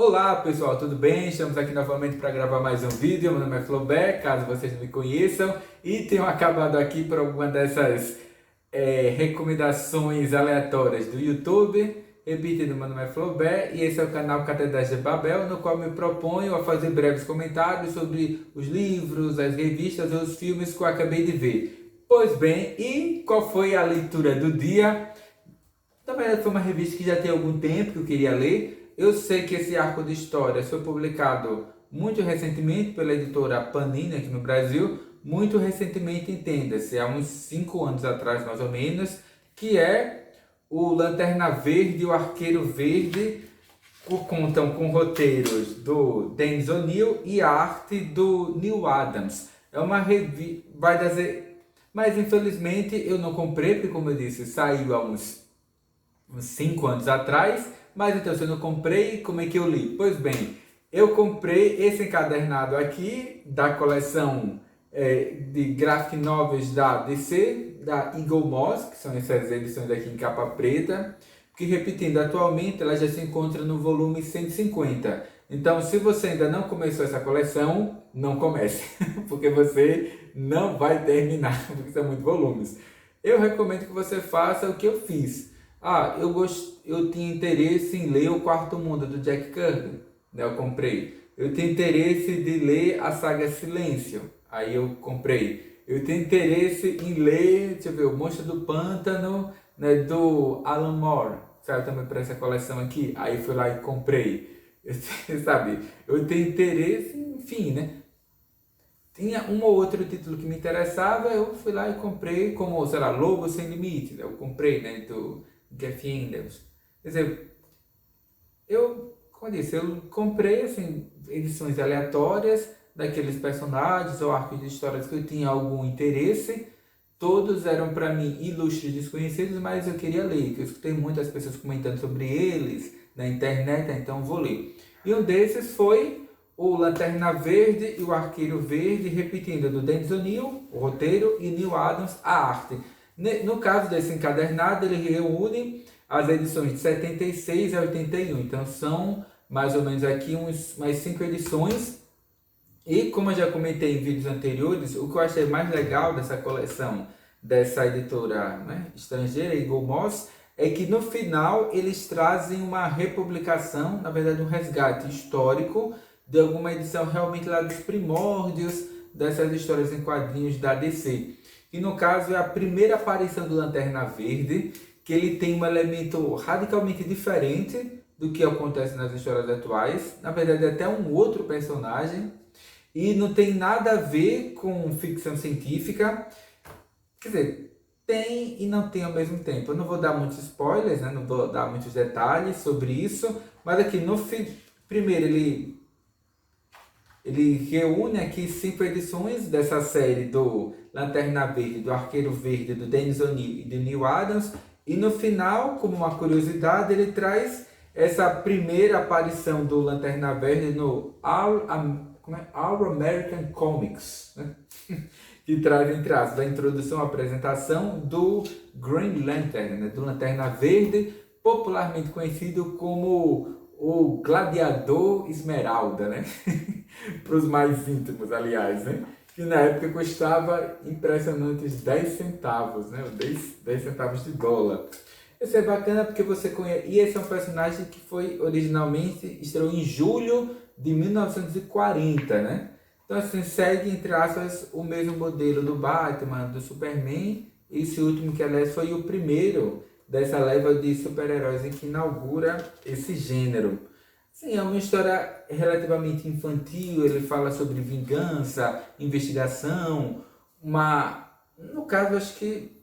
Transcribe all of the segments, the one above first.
Olá pessoal, tudo bem? Estamos aqui novamente para gravar mais um vídeo. Meu nome é Flaubert, caso vocês não me conheçam, e tenho acabado aqui por alguma dessas recomendações aleatórias do YouTube. Repetindo, meu nome é Flaubert e esse é o canal Catedrais de Babel, no qual me proponho a fazer breves comentários sobre os livros, as revistas ou os filmes que eu acabei de ver. Pois bem, e qual foi a leitura do dia? Na verdade, foi uma revista que já tem algum tempo que eu queria ler. Eu sei que esse arco de histórias foi publicado muito recentemente pela editora Panini aqui no Brasil. Muito recentemente, entenda-se, há uns 5 anos atrás mais ou menos, que é o Lanterna Verde e o Arqueiro Verde, que contam com roteiros do Dennis O'Neil e a arte do Neil Adams. É uma revista, vai dizer, mas infelizmente eu não comprei, porque como eu disse, saiu há uns 5 anos atrás. Mas então, se eu não comprei, como é que eu li? Pois bem, eu comprei esse encadernado aqui da coleção de graphic novels da DC, da Eagle Moss, que são essas edições aqui em capa preta, que, repetindo, atualmente ela já se encontra no volume 150. Então, se você ainda não começou essa coleção, não comece, porque você não vai terminar, porque são muitos volumes. Eu recomendo que você faça o que eu fiz. Eu tinha interesse em ler O Quarto Mundo, do Jack Kirby, né? Eu comprei. Eu tinha interesse de ler a saga Silêncio, aí eu comprei. Eu tenho interesse em ler, deixa eu ver, O Monstro do Pântano, né, do Alan Moore, saiu também para essa coleção aqui, aí fui lá e comprei. Sabe, eu tenho interesse, enfim, né? Tinha um ou outro título que me interessava, eu fui lá e comprei, como, sei lá, Lobo Sem Limite, né? Eu comprei, né, do Geoff Andrews. Quer dizer, como eu disse, eu comprei, assim, edições aleatórias daqueles personagens ou arcos de histórias que eu tinha algum interesse. Todos eram para mim ilustres desconhecidos, mas eu queria ler, que eu escutei muitas pessoas comentando sobre eles na internet, então vou ler. E um desses foi o Lanterna Verde e o Arqueiro Verde, repetindo, do Dennis O'Neil, o roteiro, e Neil Adams, a arte. No caso desse encadernado, ele reúne as edições de 76 a 81, então são mais ou menos aqui mais 5 edições. E como eu já comentei em vídeos anteriores, o que eu achei mais legal dessa coleção, dessa editora, né, estrangeira, Eagle Moss, é que no final eles trazem uma republicação, na verdade um resgate histórico de alguma edição realmente lá dos primórdios dessas histórias em quadrinhos da DC. E no caso é a primeira aparição do Lanterna Verde, que ele tem um elemento radicalmente diferente do que acontece nas histórias atuais. Na verdade é até um outro personagem. E não tem nada a ver com ficção científica. Quer dizer, tem e não tem ao mesmo tempo. Eu não vou dar muitos spoilers, né? Não vou dar muitos detalhes sobre isso. Mas aqui no primeiro ele reúne aqui 5 edições dessa série do Lanterna Verde, do Arqueiro Verde, do Dennis O'Neil e do Neil Adams. E no final, como uma curiosidade, ele traz essa primeira aparição do Lanterna Verde no Our American Comics, né? Que traz, entre aspas, a introdução, a apresentação do Green Lantern, né? Do Lanterna Verde, popularmente conhecido como o Gladiador Esmeralda, né? Para os mais íntimos, aliás, né? Que na época custava impressionantes 10 centavos, né? 10 centavos de dólar. Isso é bacana porque você conhece. E esse é um personagem que foi originalmente estreou em julho de 1940, né? Então, assim, segue, entre aspas, o mesmo modelo do Batman, do Superman. Esse último que, aliás, foi o primeiro dessa leva de super-heróis em que inaugura esse gênero. Sim, é uma história relativamente infantil, ele fala sobre vingança, investigação, no caso, acho que,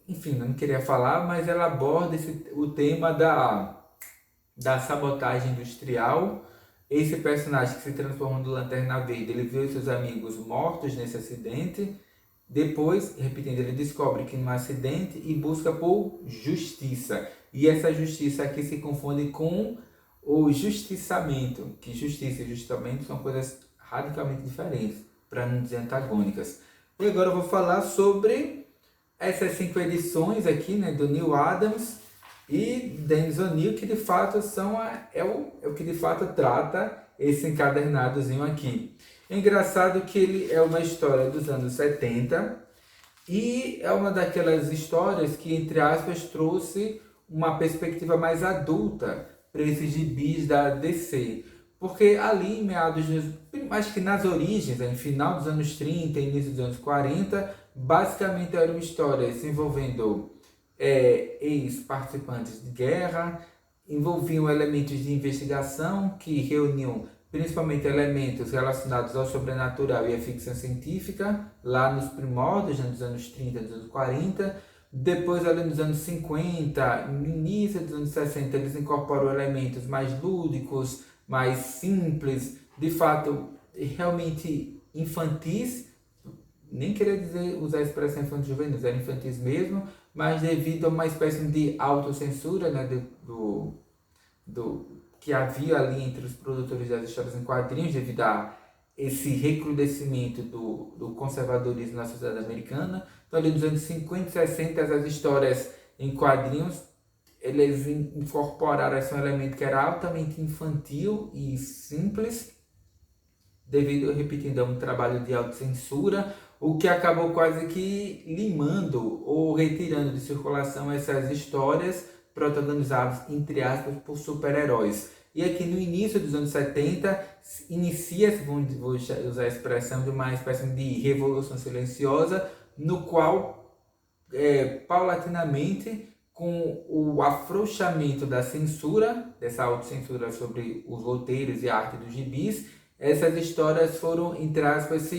enfim, eu não queria falar, mas ela aborda o tema da sabotagem industrial. Esse personagem que se transforma no Lanterna Verde, ele vê os seus amigos mortos nesse acidente. Depois, repetindo, ele descobre que não é um acidente e busca por justiça. E essa justiça aqui se confunde com o justiçamento, que justiça e justiçamento são coisas radicalmente diferentes, para não dizer antagônicas. E agora eu vou falar sobre essas 5 edições aqui, né, do Neil Adams, e Dennis O'Neil, que de fato é o que de fato trata esse encadernadozinho aqui. É engraçado que ele é uma história dos anos 70 e é uma daquelas histórias que, entre aspas, trouxe uma perspectiva mais adulta para esses gibis da DC. Porque ali, em meados dos, acho que nas origens, em final dos anos 30 e início dos anos 40, basicamente eram histórias envolvendo ex-participantes de guerra, envolviam elementos de investigação que reuniam principalmente elementos relacionados ao sobrenatural e à ficção científica, lá nos primórdios, nos anos 30, dos anos 40. Depois, ali nos anos 50, no início dos anos 60, eles incorporam elementos mais lúdicos, mais simples, de fato, realmente infantis. Nem queria dizer, usar a expressão infantil juvenil, eram infantis mesmo, mas devido a uma espécie de autocensura, né, que havia ali entre os produtores das histórias em quadrinhos, devido a esse recrudescimento do conservadorismo na sociedade americana. Então, ali nos anos 50 e 60, as histórias em quadrinhos, eles incorporaram esse elemento que era altamente infantil e simples, devido, repetindo, a um trabalho de autocensura, o que acabou quase que limando ou retirando de circulação essas histórias protagonizadas, entre aspas, por super-heróis. E aqui no início dos anos 70, inicia-se, vou usar a expressão, de uma espécie de revolução silenciosa, no qual, paulatinamente, com o afrouxamento da censura, dessa autocensura sobre os roteiros e a arte dos gibis, essas histórias foram, entre aspas,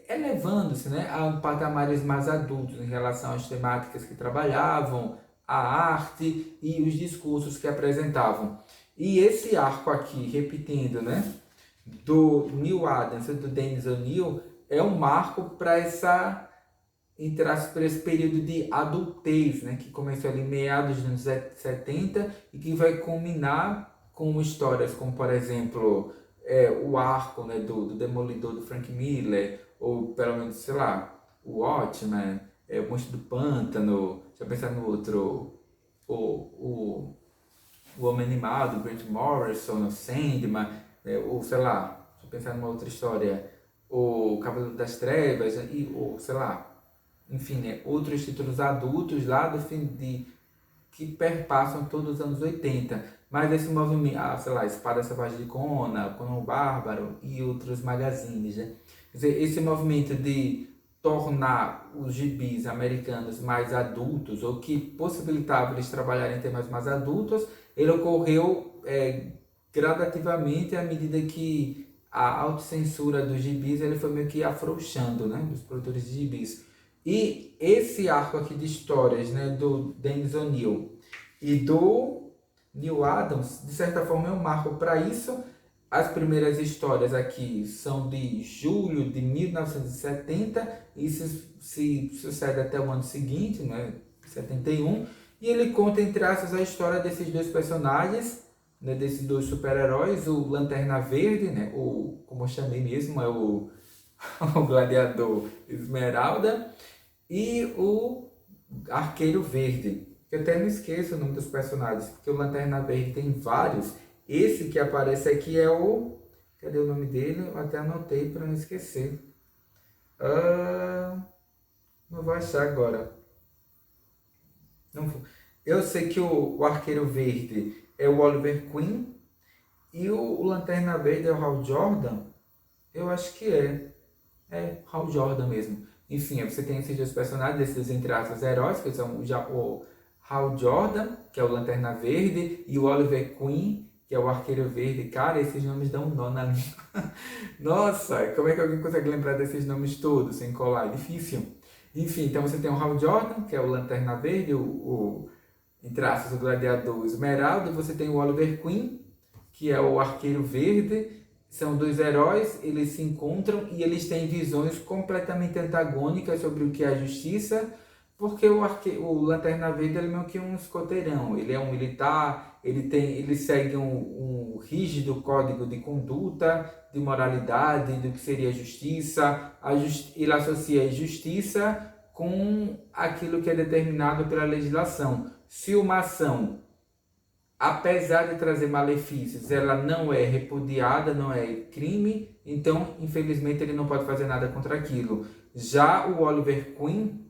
elevando-se, né, a patamares mais adultos em relação às temáticas que trabalhavam, a arte e os discursos que apresentavam. E esse arco aqui, repetindo, né, do Neal Adams e do Dennis O'Neil, é um marco para esse período de adultez, né, que começou ali em meados dos anos 70 e que vai culminar com histórias como, por exemplo, o arco, né, do Demolidor do Frank Miller, ou pelo menos, sei lá, o Watchmen, o Monstro do Pântano, deixa eu pensar no outro, o Homem Animal do Grant Morrison, o Sandman, ou sei lá, deixa eu pensar numa outra história, o Cavaleiro das Trevas, ou sei lá, enfim, né, outros títulos adultos lá do fim que perpassam todos os anos 80. Mas esse movimento, sei lá, Espada Selvagem de Conan, Conan o Bárbaro e outros magazines, né? Quer dizer, esse movimento de tornar os gibis americanos mais adultos, ou que possibilitava eles trabalharem em temas mais adultos, ele ocorreu gradativamente à medida que a autocensura dos gibis ele foi meio que afrouxando, né, dos produtores de gibis. E esse arco aqui de histórias, né, do Dennis O'Neil e do Neal Adams, de certa forma é um marco para isso. As primeiras histórias aqui são de julho de 1970 e se sucede até o ano seguinte, né, 71, e ele conta, entre aspas, a história desses dois personagens, né, desses dois super-heróis, o Lanterna Verde, né, ou como eu chamei mesmo, é o Gladiador Esmeralda, e o Arqueiro Verde. Eu até não esqueço o nome dos personagens, porque o Lanterna Verde tem vários. Esse que aparece aqui é o... Cadê o nome dele? Eu até anotei para não esquecer. Não vou achar agora. Não, eu sei que o Arqueiro Verde é o Oliver Queen. E o Lanterna Verde é o Hal Jordan. Eu acho que é Hal Jordan mesmo. Enfim, você tem esses dois personagens, esses entre aspas heróis, que são o Hal Jordan, que é o Lanterna Verde, e o Oliver Queen, que é o Arqueiro Verde. Cara, esses nomes dão um nó na língua. Nossa, como é que alguém consegue lembrar desses nomes todos sem colar? É difícil. Enfim, então você tem o Hal Jordan, que é o Lanterna Verde, entre aspas, o Gladiador Esmeralda, e você tem o Oliver Queen, que é o Arqueiro Verde. São dois heróis, eles se encontram e eles têm visões completamente antagônicas sobre o que é a justiça, porque o Lanterna Verde ele é meio que um escoteirão, ele é um militar, ele segue um rígido código de conduta, de moralidade, do que seria justiça. Ele associa a justiça com aquilo que é determinado pela legislação. Se uma ação, apesar de trazer malefícios, ela não é repudiada, não é crime, então, infelizmente, ele não pode fazer nada contra aquilo. Já o Oliver Queen,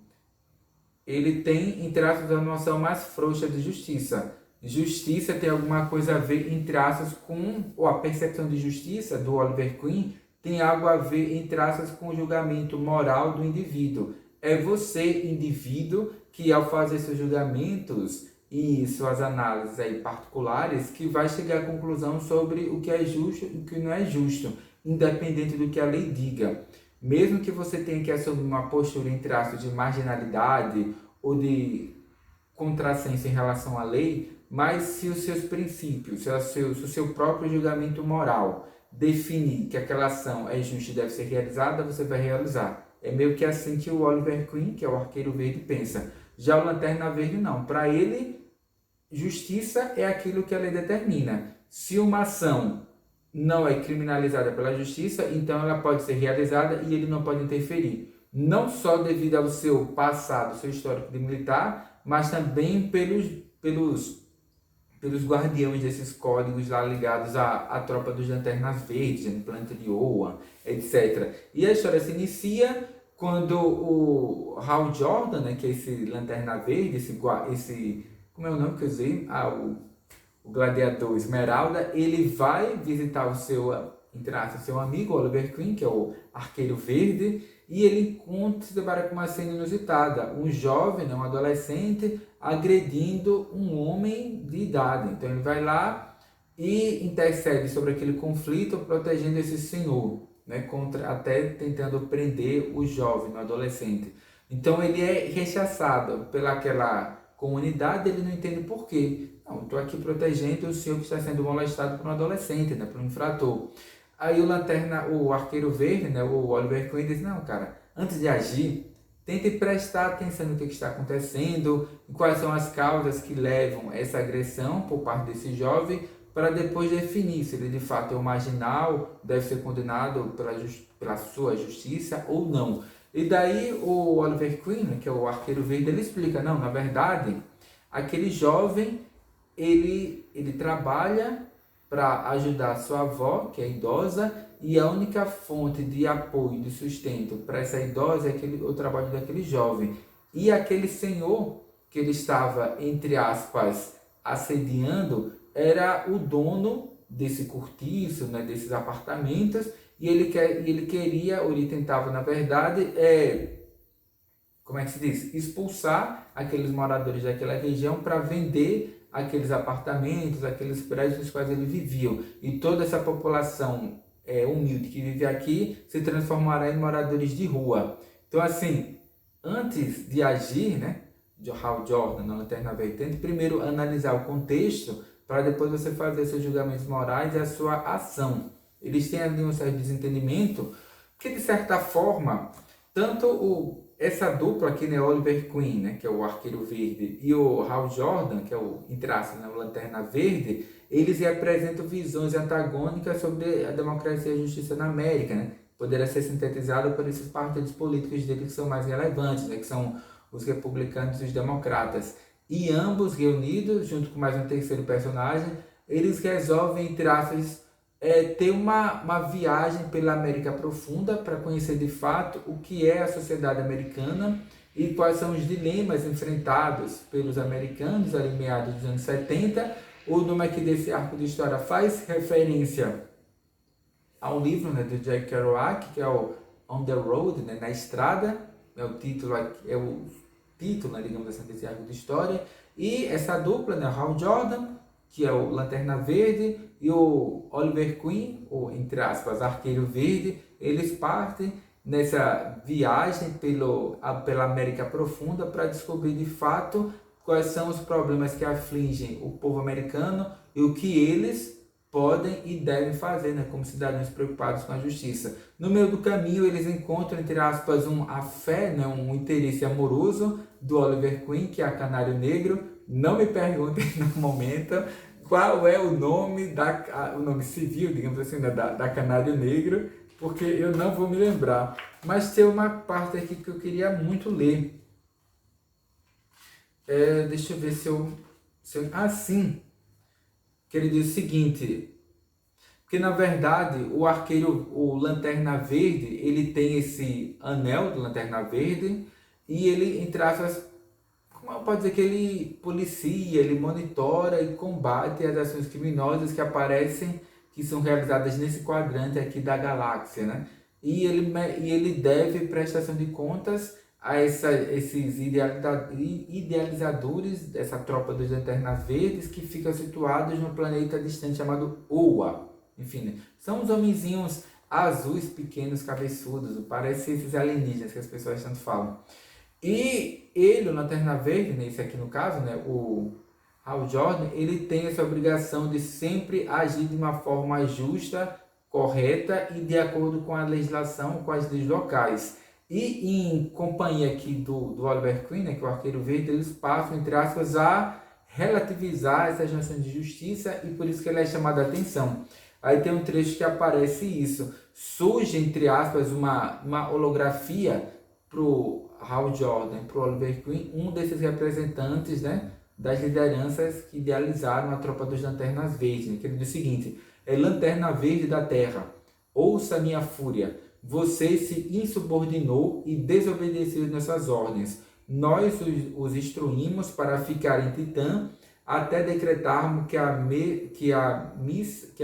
ele tem, entre aspas, a noção mais frouxa de justiça. Justiça tem alguma coisa a ver, entre aspas, com, ou a percepção de justiça do Oliver Queen tem algo a ver, entre aspas, com o julgamento moral do indivíduo. É você, indivíduo, que ao fazer seus julgamentos e suas análises aí particulares, que vai chegar à conclusão sobre o que é justo e o que não é justo, independente do que a lei diga. Mesmo que você tenha que assumir uma postura, entre aspas, de marginalidade ou de contrassenso em relação à lei, mas se os seus princípios, se o seu próprio julgamento moral definir que aquela ação é justa e deve ser realizada, você vai realizar. É meio que assim que o Oliver Queen, que é o Arqueiro Verde, pensa. Já o Lanterna Verde não. Para ele, justiça é aquilo que a lei determina. Se uma ação não é criminalizada pela justiça, então ela pode ser realizada e ele não pode interferir. Não só devido ao seu passado, seu histórico de militar, mas também pelos guardiões desses códigos lá ligados à tropa dos Lanternas Verdes, no planeta de Oa, etc. E a história se inicia quando o Hal Jordan, né, que é esse Lanterna Verde, esse como é o nome que eu usei? O Gladiador Esmeralda, ele vai visitar o seu amigo Oliver Queen, que é o Arqueiro Verde, e ele se depara com uma cena inusitada, um jovem, um adolescente, agredindo um homem de idade. Então ele vai lá e intercede sobre aquele conflito, protegendo esse senhor, né, até tentando prender o jovem, o adolescente. Então ele é rechaçado pelaquela comunidade, ele não entende por quê. Não, estou aqui protegendo o senhor que está sendo molestado por um adolescente, né, por um infrator. Aí o Arqueiro Verde, né, o Oliver Queen, diz, não, cara, antes de agir, tente prestar atenção no que está acontecendo, quais são as causas que levam a essa agressão por parte desse jovem, para depois definir se ele de fato é um marginal, deve ser condenado pela sua justiça ou não. E daí o Oliver Queen, que é o Arqueiro Verde, ele explica, não, na verdade, aquele jovem, ele trabalha para ajudar sua avó, que é idosa, e a única fonte de apoio, de sustento para essa idosa é o trabalho daquele jovem. E aquele senhor que ele estava, entre aspas, assediando, era o dono desse cortiço, né, desses apartamentos, e ele queria, ou ele tentava, na verdade, como é que se diz? Expulsar aqueles moradores daquela região para vender aqueles apartamentos, aqueles prédios nos quais eles viviam. E toda essa população humilde que vive aqui se transformará em moradores de rua. Então, assim, antes de agir, né, de Hal Jordan na Lanterna Verde, tente primeiro analisar o contexto para depois você fazer seus julgamentos morais e a sua ação. Eles têm ali um certo desentendimento, porque de certa forma, tanto essa dupla aqui, né, Oliver Queen, né, que é o Arqueiro Verde, e o Hal Jordan, que é o, entre aspas, né, o Lanterna Verde, eles representam visões antagônicas sobre a democracia e a justiça na América, né? Poderia ser sintetizado por esses partidos políticos dele que são mais relevantes, né, que são os republicanos e os democratas. E ambos reunidos, junto com mais um terceiro personagem, eles resolvem, entre aspas, ter uma viagem pela América Profunda para conhecer de fato o que é a sociedade americana e quais são os dilemas enfrentados pelos americanos ali em meados dos anos 70. O nome aqui desse arco de história faz referência a um livro, né, do Jack Kerouac, que é o On the Road, né, na estrada, é o título, né, digamos assim, desse arco de história. E essa dupla, né, Hal Jordan, que é o Lanterna Verde, e o Oliver Queen, ou entre aspas, Arqueiro Verde, eles partem nessa viagem pela América Profunda para descobrir de fato quais são os problemas que afligem o povo americano e o que eles podem e devem fazer, né, como cidadãos preocupados com a justiça. No meio do caminho, eles encontram, entre aspas, a fé, né, um interesse amoroso do Oliver Queen, que é a Canário Negro. Não me perguntem no momento qual é o nome o nome civil, digamos assim, da Canário Negro, porque eu não vou me lembrar. Mas tem uma parte aqui que eu queria muito ler, Deixa eu ver sim, que ele diz o seguinte, porque na verdade o Lanterna Verde, ele tem esse anel do Lanterna Verde e ele, entre aspas, como pode dizer que ele policia, ele monitora e combate as ações criminosas que aparecem, que são realizadas nesse quadrante aqui da galáxia, né? E ele deve prestação de contas a esses idealizadores dessa tropa dos Lanternas Verdes que ficam situados no planeta distante chamado Oa. Enfim, né? São uns homenzinhos azuis pequenos, cabeçudos, parecem esses alienígenas que as pessoas tanto falam. E ele, o Lanterna Verde, né, esse aqui no caso, né, o Hal Jordan, ele tem essa obrigação de sempre agir de uma forma justa, correta e de acordo com a legislação, com as leis locais. E em companhia aqui do Oliver Queen, né, que é o Arqueiro Verde, eles passam, entre aspas, a relativizar essas noções de justiça e por isso que ele é chamado a atenção. Aí tem um trecho que aparece isso. Surge, entre aspas, uma holografia para o Hal Jordan, para o Oliver Queen, um desses representantes, né, das lideranças que idealizaram a tropa dos Lanternas Verdes, né, que ele diz o seguinte: Lanterna Verde da Terra, ouça minha fúria, você se insubordinou e desobedeceu nossas ordens. Nós os instruímos para ficar em Titã até decretarmos que a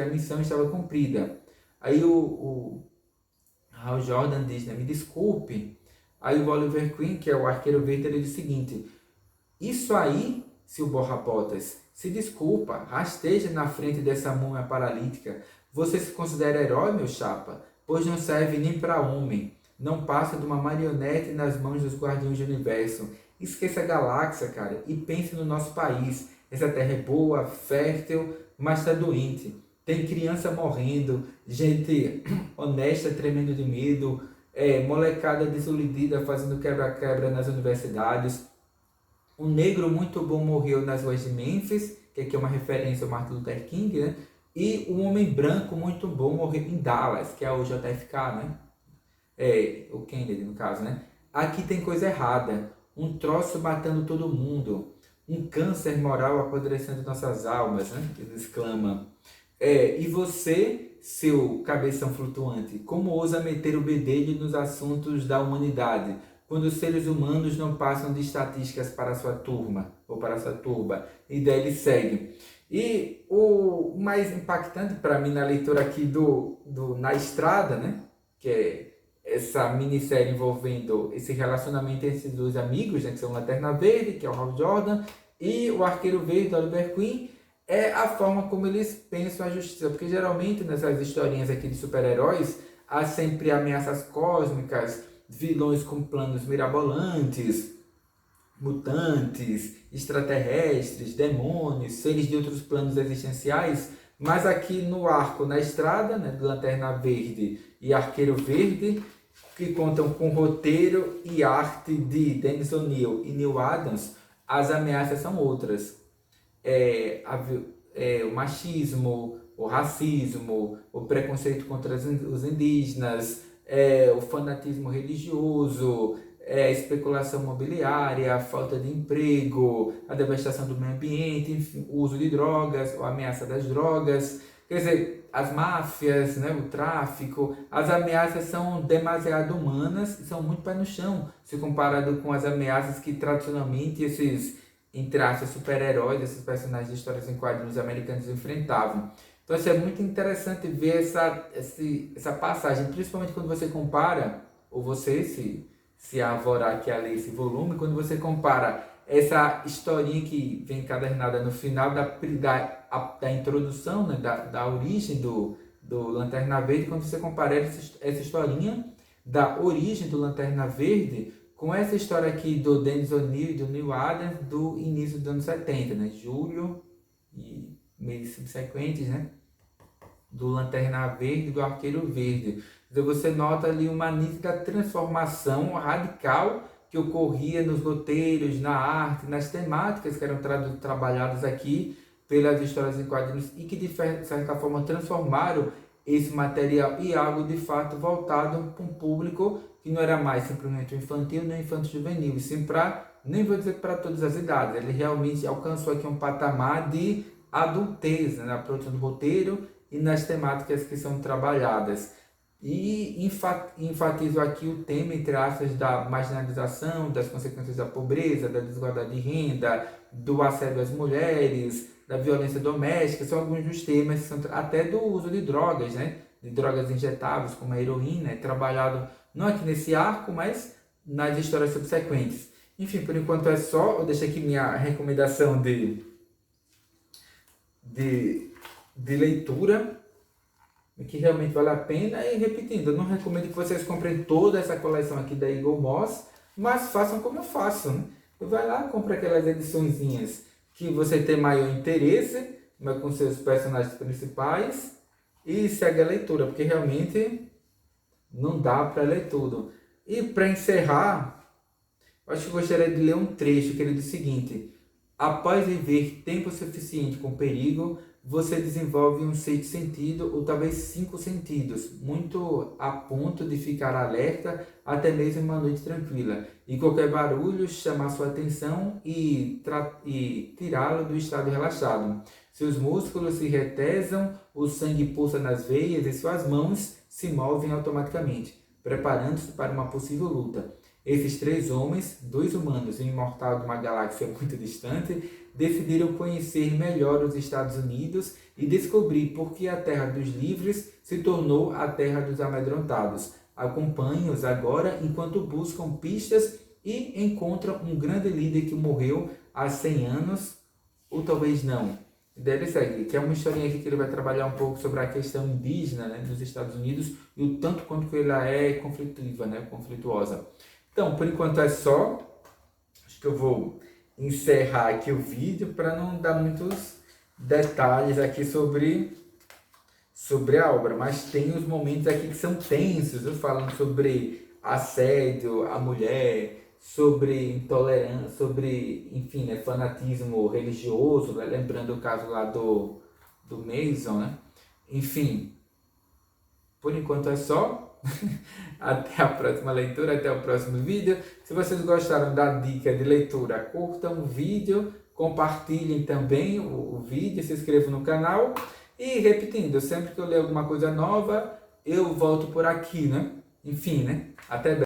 missão estava cumprida. Aí o Hal Jordan diz, né, me desculpe. Aí o Oliver Queen, que é o Arqueiro Verde, ele diz o seguinte: isso aí, seu borra-botas, se desculpa, rasteja na frente dessa múmia paralítica. Você se considera herói, meu chapa? Pois não serve nem para homem. Não passa de uma marionete nas mãos dos guardiões do universo. Esqueça a galáxia, cara, e pense no nosso país. Essa terra é boa, fértil, mas está doente. Tem criança morrendo, gente honesta tremendo de medo, molecada desiludida fazendo quebra-quebra nas universidades. Um negro muito bom morreu nas ruas de Memphis, que aqui é uma referência ao Martin Luther King, né? E um homem branco muito bom morreu em Dallas, que é o JFK, né? O Kennedy, no caso, né? Aqui tem coisa errada. Um troço matando todo mundo. Um câncer moral apodrecendo nossas almas, né? Ele exclama. E você, seu cabeção flutuante, como ousa meter o bedelho nos assuntos da humanidade, quando os seres humanos não passam de estatísticas para a sua turma, ou para a sua turba? E daí ele segue. E o mais impactante para mim na leitura aqui do Na Estrada, né? Que é essa minissérie envolvendo esse relacionamento entre esses dois amigos, né? Que são o Lanterna Verde, que é o Hal Jordan, e o Arqueiro Verde, Oliver Queen, é a forma como eles pensam a justiça. Porque geralmente nessas historinhas aqui de super-heróis, há sempre ameaças cósmicas, vilões com planos mirabolantes, mutantes, extraterrestres, demônios, seres de outros planos existenciais. Mas aqui no arco Na Estrada, né, do Lanterna Verde e Arqueiro Verde, que contam com roteiro e arte de Dennis O'Neil e Neil Adams, as ameaças são outras. O machismo, o racismo, o preconceito contra os indígenas, o fanatismo religioso, a especulação imobiliária, a falta de emprego, a devastação do meio ambiente, enfim, o uso de drogas, ou a ameaça das drogas, quer dizer, as máfias, né, o tráfico. As ameaças são demasiado humanas e são muito pé no chão, se comparado com as ameaças que tradicionalmente esses, entre aspas, super-heróis, esses personagens de histórias em quadrinhos americanos enfrentavam. Então, é muito interessante ver essa passagem, principalmente quando você compara, ou você se avorar aqui a ler esse volume, quando você compara essa historinha que vem encadernada no final da introdução, né, da origem do Lanterna Verde, quando você compara essa historinha da origem do Lanterna Verde com essa história aqui do Dennis O'Neil e do Neil Adams do início dos anos 70, né, julho e meses subsequentes, né, do Lanterna Verde e do Arqueiro Verde. Então você nota ali uma nítida transformação radical que ocorria nos roteiros, na arte, nas temáticas que eram trabalhadas aqui pelas histórias em quadrinhos e que de certa forma transformaram esse material em algo de fato voltado para um público que não era mais simplesmente infantil nem infanto-juvenil, e sim para nem vou dizer para todas as idades, ele realmente alcançou aqui um patamar de adultez, né, na produção do roteiro e nas temáticas que são trabalhadas. E enfatizo aqui o tema, entre aspas, da marginalização, das consequências da pobreza, da desigualdade de renda, do assédio às mulheres, da violência doméstica, são alguns dos temas, até do uso de drogas, né? De drogas injetáveis, como a heroína, é trabalhado não aqui nesse arco, mas nas histórias subsequentes. Enfim, por enquanto é só, eu deixo aqui minha recomendação de leitura, que realmente vale a pena. E repetindo, eu não recomendo que vocês comprem toda essa coleção aqui da Eagle Moss, mas façam como eu faço, né? Vai lá, compra aquelas ediçõezinhas que você tem maior interesse, mas com seus personagens principais, e segue a leitura, porque realmente não dá para ler tudo. E para encerrar, acho que gostaria de ler um trecho que ele diz o seguinte: após viver tempo suficiente com perigo, você desenvolve um sexto sentido, ou talvez 5 sentidos, muito a ponto de ficar alerta até mesmo em uma noite tranquila, e qualquer barulho chamar sua atenção e tirá-lo do estado relaxado. Seus músculos se retesam, o sangue pulsa nas veias e suas mãos se movem automaticamente, preparando-se para uma possível luta. Esses 3 homens, 2 humanos e um imortal de uma galáxia muito distante, decidiram conhecer melhor os Estados Unidos e descobrir por que a Terra dos Livres se tornou a Terra dos Amedrontados. Acompanhe-os agora enquanto buscam pistas e encontram um grande líder que morreu há 100 anos, ou talvez não. Deve seguir, que é uma historinha aqui que ele vai trabalhar um pouco sobre a questão indígena, né, dos Estados Unidos, e o tanto quanto que ela é conflitiva, né, conflituosa. Então, por enquanto é só. Acho que eu vou encerrar aqui o vídeo para não dar muitos detalhes aqui sobre a obra, mas tem os momentos aqui que são tensos, eu falando sobre assédio à mulher, sobre intolerância, sobre, enfim, né, fanatismo religioso, né, lembrando o caso lá do Mason, né? Enfim, por enquanto é só. Até a próxima leitura, até o próximo vídeo. Se vocês gostaram da dica de leitura, curtam o vídeo, compartilhem também o vídeo, se inscrevam no canal. E repetindo, sempre que eu ler alguma coisa nova, eu volto por aqui, né? Enfim, né? Até breve.